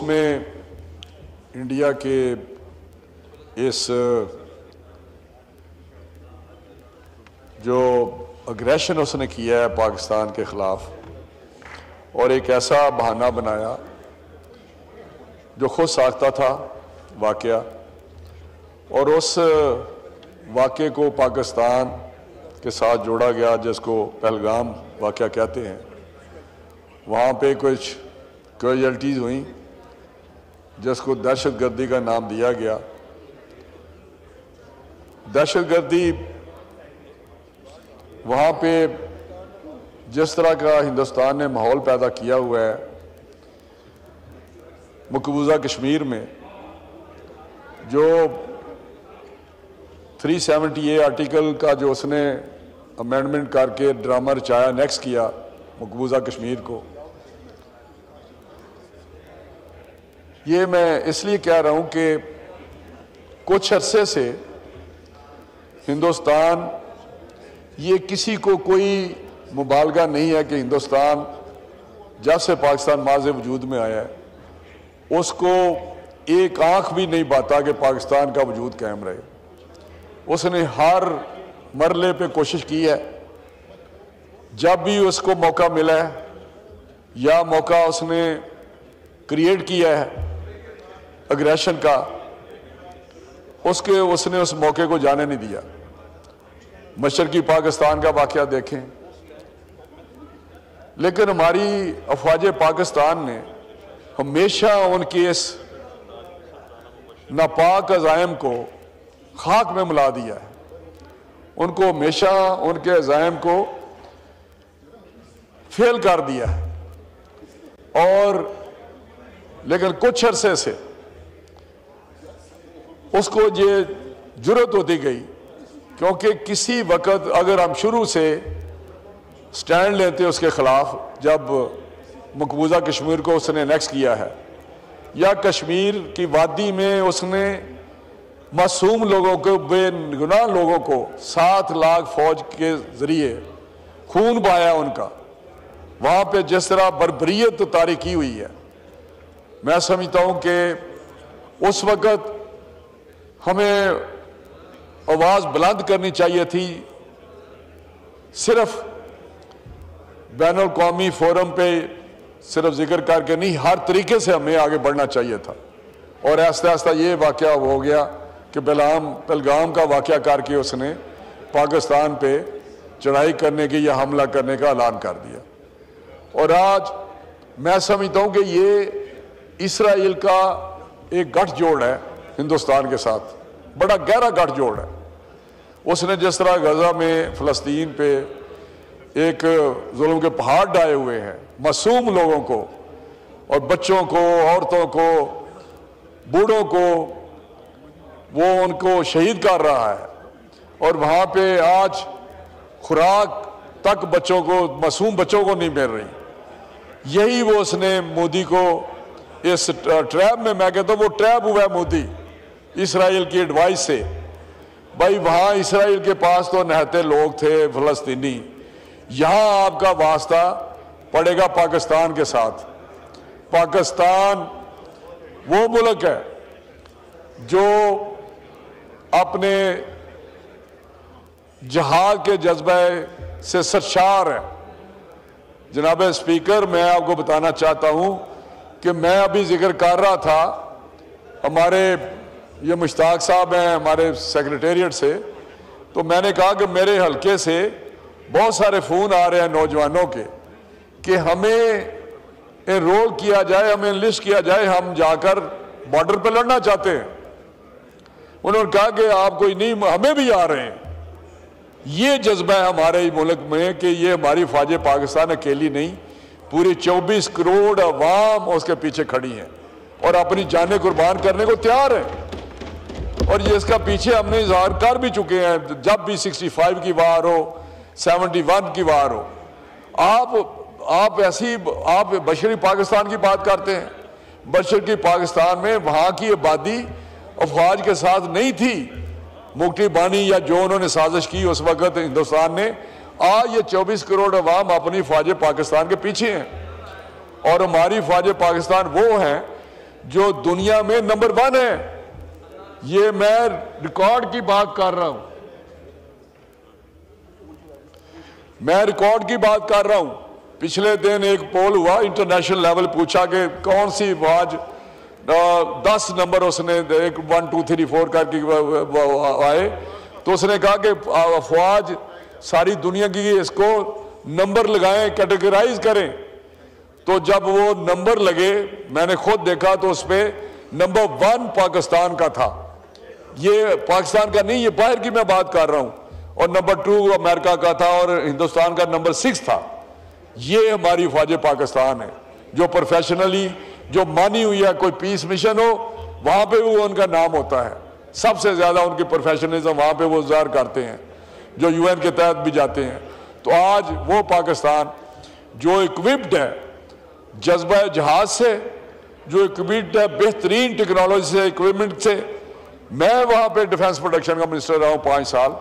में इंडिया के इस जो अग्रेशन उसने किया है पाकिस्तान के ख़िलाफ़ और एक ऐसा बहाना बनाया जो खुद साख्ता था वाक़या, और उस वाक़े को पाकिस्तान के साथ जोड़ा गया जिसको पहलगाम वाक़या कहते हैं। वहाँ पे कुछ कैजुअल्टीज़ हुई जिसको दहशतगर्दी का नाम दिया गया। दहशतगर्दी वहाँ पे जिस तरह का हिंदुस्तान ने माहौल पैदा किया हुआ है मकबूजा कश्मीर में, जो 370A आर्टिकल का जो उसने अमेंडमेंट करके ड्रामा रचाया, नेक्स्ट किया मकबूजा कश्मीर को, ये मैं इसलिए कह रहा हूँ कि कुछ अरसे से हिंदुस्तान, ये किसी को कोई मुबालगा नहीं है कि हिंदुस्तान जब से पाकिस्तान माज़ वजूद में आया है उसको एक आंख भी नहीं बाता कि पाकिस्तान का वजूद कायम रहे। उसने हर मरले पे कोशिश की है, जब भी उसको मौका मिला है या मौका उसने क्रिएट किया है अग्रेशन का, उसने उस मौके को जाने नहीं दिया। मशरकी पाकिस्तान का वाक़या देखें, लेकिन हमारी अफवाज पाकिस्तान ने हमेशा उनके इस नापाक अज़ाइम को खाक में मिला दिया है। उनको हमेशा उनके अज़ाइम को फेल कर दिया है। और लेकिन कुछ अरसे से उसको ये जुर्रत होती गई, क्योंकि किसी वक्त अगर हम शुरू से स्टैंड लेते उसके खिलाफ, जब मकबूजा कश्मीर को उसने एनेक्स किया है या कश्मीर की वादी में उसने मासूम लोगों को, बेगुनाह लोगों को 7 लाख फौज के जरिए खून बहाया उनका, वहाँ पे जिस तरह बर्बरियत तारी की हुई है, मैं समझता हूँ कि उस वक़्त हमें आवाज़ बुलंद करनी चाहिए थी। सिर्फ बैनुल कौमी फोरम पे सिर्फ जिक्र करके नहीं, हर तरीके से हमें आगे बढ़ना चाहिए था। और आहिस्ता आहिस्ता ये वाक़या हो गया कि पहलगाम का वाक़या करके उसने पाकिस्तान पे चढ़ाई करने की या हमला करने का ऐलान कर दिया। और आज मैं समझता हूँ कि ये इसराइल का एक गठजोड़ है हिंदुस्तान के साथ, बड़ा गहरा गठजोड़ है। उसने जिस तरह गजा में फ़लस्तीन पे एक जुल्म के पहाड़ डाए हुए हैं, मासूम लोगों को और बच्चों को, औरतों को, बूढ़ों को, वो उनको शहीद कर रहा है। और वहाँ पे आज खुराक तक बच्चों को, मासूम बच्चों को नहीं मिल रही। यही वो उसने मोदी को इस ट्रैप में, मैं कहता हूँ वो ट्रैप हुआ है मोदी इसराइल की एडवाइस से। भाई वहाँ इसराइल के पास तो नहते लोग थे फ़लस्तीनी, यहाँ आपका वास्ता पड़ेगा पाकिस्तान के साथ। पाकिस्तान वो मुल्क है जो अपने जहाद के जज्बे से सरशार है। जनाब स्पीकर, मैं आपको बताना चाहता हूँ कि मैं अभी जिक्र कर रहा था, हमारे ये मुश्ताक साहब हैं हमारे सेक्रेटेरिएट से, तो मैंने कहा कि मेरे हल्के से बहुत सारे फ़ोन आ रहे हैं नौजवानों के कि हमें एनरोल किया जाए, हमें लिस्ट किया जाए, हम जाकर बॉर्डर पर लड़ना चाहते हैं। उन्होंने कहा कि आप कोई नहीं, हमें भी आ रहे हैं। ये जज्बा है हमारे मुल्क में कि ये हमारी फ़ौज पाकिस्तान अकेली नहीं, पूरी 24 करोड़ अवाम उसके पीछे खड़ी है और अपनी जानें कुर्बान करने को तैयार है। और ये इसका पीछे हमने इजहार कर भी चुके हैं, जब भी 65 की वार हो, 71 की वार हो। आप बशरी पाकिस्तान की बात करते हैं। बशरी पाकिस्तान में वहाँ की आबादी अफवाज के साथ नहीं थी। मुक्ति बानी या जो उन्होंने साजिश की उस वक़्त हिंदुस्तान ने, आज ये 24 करोड़ अवाम अपनी फ़ौज पाकिस्तान के पीछे हैं। और हमारी फ़ौज पाकिस्तान वो हैं जो दुनिया में नंबर 1 है। ये मैं रिकॉर्ड की बात कर रहा हूं, मैं रिकॉर्ड की बात कर रहा हूं। पिछले दिन एक पोल हुआ इंटरनेशनल लेवल, पूछा कि कौन सी अफवाज 10 नंबर उसने 1 2 3 4 करके आए, तो उसने कहा कि अफवाज सारी दुनिया की इसको नंबर लगाएं, कैटेगराइज करें। तो जब वो नंबर लगे, मैंने खुद देखा तो उस पर नंबर 1 पाकिस्तान का था। ये पाकिस्तान का नहीं, ये बाहर की मैं बात कर रहा हूं। और नंबर 2 अमेरिका का था और हिंदुस्तान का नंबर 6 था। ये हमारी फौज पाकिस्तान है जो प्रोफेशनली जो मानी हुई है। कोई पीस मिशन हो वहां पे वो उनका नाम होता है, सबसे ज्यादा उनकी प्रोफेशनलिज्म वहां पे वो ज़ाहिर करते हैं, जो यूएन के तहत भी जाते हैं। तो आज वो पाकिस्तान जो इक्विप्ड है जज्बा जहाज से, जो इक्विप्ड है बेहतरीन टेक्नोलॉजी से, इक्विपमेंट से। मैं वहां पे डिफेंस प्रोडक्शन का मिनिस्टर रहा हूं 5 साल,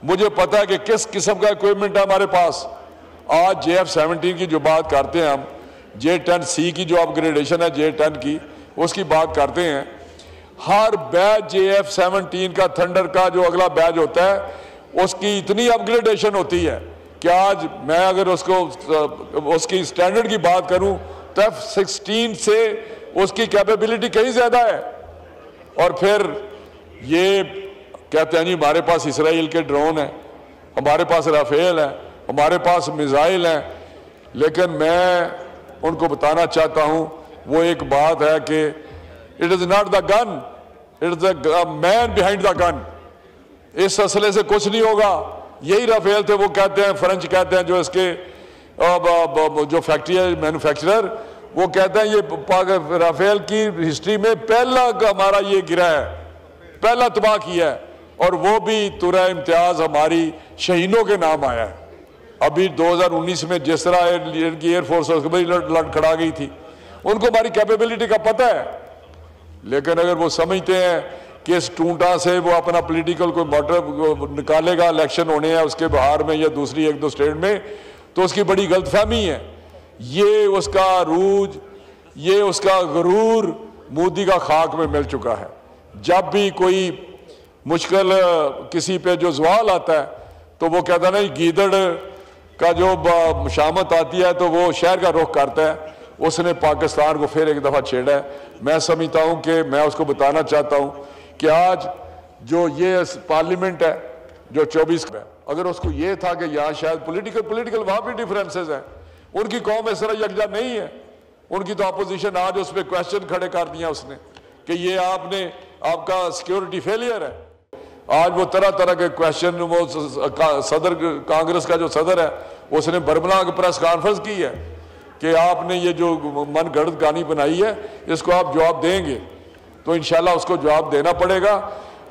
मुझे पता है कि किस किस्म का इक्विपमेंट है हमारे पास। आज JF-17 की जो बात करते हैं हम, J-10C की जो अपग्रेडेशन है J-10 की, उसकी बात करते हैं। हर बैच JF-17 का थंडर का जो अगला बैच होता है उसकी इतनी अपग्रेडेशन होती है कि आज मैं अगर उसकी स्टैंडर्ड की बात करूं तो F-16 से उसकी कैपेबिलिटी कहीं ज्यादा है। और फिर ये कहते हैं जी हमारे पास इसराइल के ड्रोन है, हमारे पास राफेल है, हमारे पास मिसाइल हैं। लेकिन मैं उनको बताना चाहता हूं, वो एक बात है कि it is not the gun, it is the man behind the gun. इस असले से कुछ नहीं होगा। यही राफेल थे, वो कहते हैं, फ्रेंच कहते हैं जो इसके जो फैक्ट्री है मैन्युफैक्चरर, वो कहते हैं ये राफेल की हिस्ट्री में पहला हमारा ये गिरा है, पहला तबाह किया है। और वो भी तुरा इम्तियाज हमारी शहीदों के नाम आया है। अभी 2019 में जिस तरह इनकी एयरफोर्स लड़खड़ा गई थी, उनको हमारी कैपेबिलिटी का पता है। लेकिन अगर वो समझते हैं कि इस टूटा से वो अपना पॉलिटिकल कोई मोटिव निकालेगा, इलेक्शन होने हैं उसके बाहर में या दूसरी 1-2 स्टेट में, तो उसकी बड़ी गलतफहमी है। ये उसका अरूज, ये उसका गरूर मोदी का खाक में मिल चुका है। जब भी कोई मुश्किल किसी पे जो सवाल आता है तो वो कहता है ना, गीदड़ का जो शामत आती है तो वो शहर का रुख करता है। उसने पाकिस्तान को फिर एक दफ़ा छेड़ा है। मैं समझता हूँ कि मैं उसको बताना चाहता हूँ कि आज जो ये पार्लियामेंट है जो 24 है, अगर उसको ये था कि यहाँ शायद पॉलिटिकल वहाँ भी डिफरेंसेस हैं, उनकी कौम इस तरह यकजा नहीं है। उनकी तो अपोजिशन आज उस पर क्वेश्चन खड़े कर दिया उसने कि ये आपका सिक्योरिटी फेलियर है। आज वो तरह तरह के क्वेश्चन, वो सदर कांग्रेस का जो सदर है उसने बरबला प्रेस कॉन्फ्रेंस की है कि आपने ये जो मन गढ़ कहानी बनाई है इसको आप जवाब देंगे। तो इंशाल्लाह उसको जवाब देना पड़ेगा।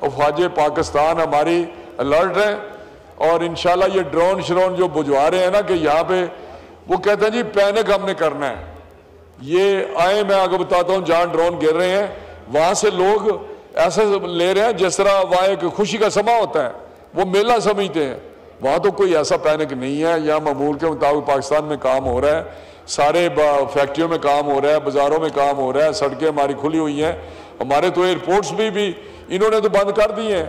और फौज पाकिस्तान हमारी अलर्ट है। और इंशाल्लाह ये ड्रोन श्रोन जो बुझवा रहे हैं ना कि यहाँ पे, वो कहते हैं जी पैनिक हमने करना है। ये आए, मैं आगे बताता हूँ, जहाँ ड्रोन गिर रहे हैं वहाँ से लोग ऐसे ले रहे हैं जिस तरह वहाँ एक खुशी का समा होता है, वो मेला समझते हैं। वहाँ तो कोई ऐसा पैनिक नहीं है। यहाँ मामूल के मुताबिक पाकिस्तान में काम हो रहा है, सारे फैक्ट्रियों में काम हो रहा है, बाज़ारों में काम हो रहा है, सड़कें हमारी खुली हुई हैं। हमारे तो एयरपोर्ट्स भी इन्होंने तो बंद कर दिए हैं।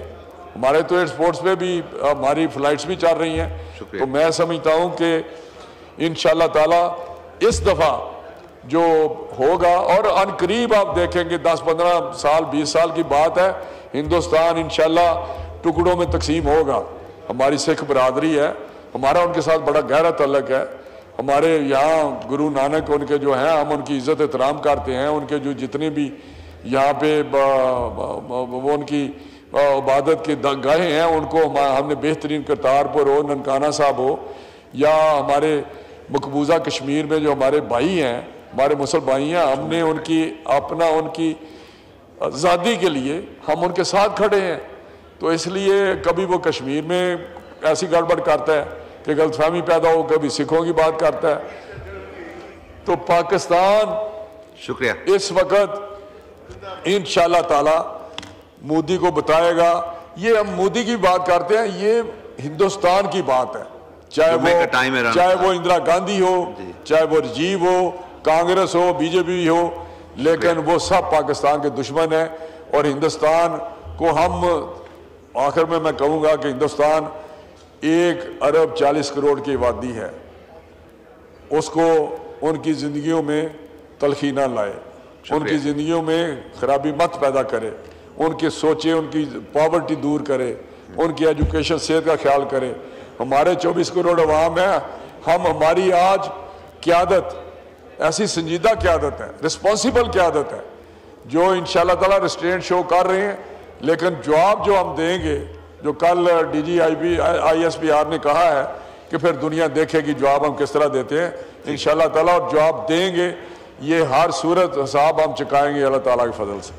हमारे तो एयरपोर्ट्स पे भी हमारी फ्लाइट्स भी चल रही हैं। तो मैं समझता हूँ कि इंशाल्लाह ताला इस दफ़ा जो होगा, और अनकरीब आप देखेंगे 10-15 साल 20 साल की बात है, हिंदुस्तान इंशाल्लाह टुकड़ों में तकसीम होगा। हमारी सिख बरादरी है, हमारा उनके साथ बड़ा गहरा तल्लक है। हमारे यहाँ गुरु नानक उनके जो हैं, हम उनकी इज्जत एहतराम करते हैं। उनके जो जितने भी यहाँ पे वो उनकी इबादत के गाहें हैं, उनको हमने बेहतरीन करतारपुर हो, ननकाना साहब हो, या हमारे मकबूजा कश्मीर में जो हमारे भाई हैं, हमारे मुसलमान भाई हैं, हमने उनकी आज़ादी के लिए हम उनके साथ खड़े हैं। तो इसलिए कभी वो कश्मीर में ऐसी गड़बड़ करता है कि गलतफहमी पैदा हो, कभी सिखों की बात करता है। तो पाकिस्तान शुक्रिया इस वक्त इंशाल्लाह ताला मोदी को बताएगा। ये हम मोदी की बात करते हैं, ये हिंदुस्तान की बात है। चाहे वो इंदिरा गांधी हो, चाहे वो राजीव हो, कांग्रेस हो, बीजेपी हो, लेकिन वो सब पाकिस्तान के दुश्मन है। और हिंदुस्तान को हम आखिर में मैं कहूँगा कि हिंदुस्तान 1 अरब 40 करोड़ की आबादी है, उसको उनकी ज़िंदगियों में तलखी ना लाए, उनकी ज़िंदगियों में खराबी मत पैदा करे, उनकी सोचे, उनकी पॉवर्टी दूर करे, उनकी एजुकेशन सेहत का ख्याल करे। हमारे 24 करोड़ अवाम है, हमारी आज क़यादत ऐसी संजीदा क़यादत है, रिस्पॉन्सिबल क़यादत है, जो इंशाअल्लाह ताला रिस्ट्रेंट शो कर रहे हैं। लेकिन जवाब जो हम देंगे, जो कल ISPR ने कहा है कि फिर दुनिया देखेगी जवाब हम किस तरह देते हैं इंशाअल्लाह ताला, और जवाब देंगे, ये हर सूरत हिसाब हम चुकाएंगे अल्लाह ताला के फजल से।